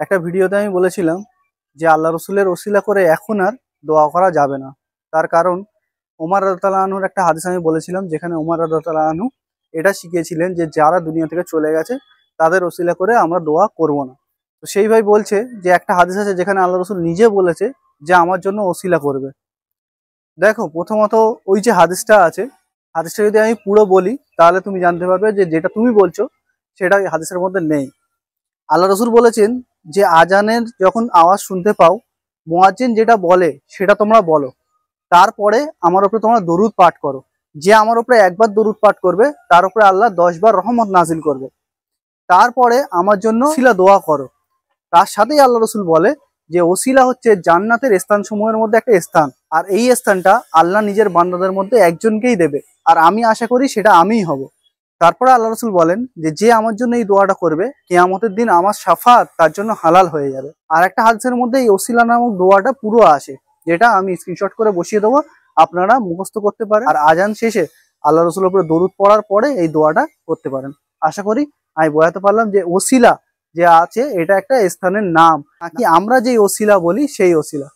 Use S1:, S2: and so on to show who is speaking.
S1: একটা ভিডিওতে আমি বলেছিলাম যে আল্লাহ রসুলের ওসিলা করে এখন আর দোয়া করা যাবে না। তার কারণ ওমর রাদিয়াল্লাহু আনহুর একটা হাদিস আমি বলেছিলাম, যেখানে ওমর রাদিয়াল্লাহু আনহু এটা শিখিয়েছিলেন যে যারা দুনিয়া থেকে চলে গেছে তাদের ওসিলা করে আমরা দোয়া করব না। তো সেই ভাই বলছে যে একটা হাদিস আছে যেখানে আল্লাহ রসুল নিজে বলেছে যে আমার জন্য ওসিলা করবে। দেখো, প্রথমত ওই যে হাদিসটা আছে, হাদিসটা যদি আমি পুরো বলি তাহলে তুমি জানতে পারবে যে যেটা তুমি বলছো সেটা এই হাদিসের মধ্যে নেই। আল্লাহ রসুল বলেছেন যে আজানের যখন আওয়াজ শুনতে পাও, মুয়াজ্জিন যেটা বলে সেটা তোমরা বলো, তারপরে আমার উপরে তোমরা দরুদ পাঠ করো। যে আমার উপরে একবার দরুদ পাঠ করবে তার উপরে আল্লাহ 10 বার রহমত নাজিল করবে। তারপরে আমার জন্য ওসিলা দোয়া করো। তার সাথেই আল্লাহ রসুল বলে যে ওসিলা হচ্ছে জান্নাতের স্থানসমূহের মধ্যে একটা স্থান, আর এই স্থানটা আল্লাহ নিজের বান্দাদের মধ্যে একজনকেই দেবে, আর আমি আশা করি সেটা আমিই হব। তারপরে আল্লাহ রসুল বলেন যে যে আমার জন্য এই দোয়াটা করবে কিয়ামতের দিন আমার শাফাত তার জন্য হালাল হয়ে যাবে। আর একটা হাদিসের মধ্যে এই ওসিলা নামক দোয়াটা পুরো আসে, যেটা আমি স্ক্রিনশট করে বসিয়ে দেবো, আপনারা মুখস্থ করতে পারেন। আর আজান শেষে আল্লাহ রসুলের উপরে দরুদ পড়ার পরে এই দোয়াটা করতে পারেন। আশা করি আমি বোঝাতে পারলাম যে ওসিলা যে আছে এটা একটা স্থানের নাম, নাকি আমরা যে ওসিলা বলি সেই ওসিলা।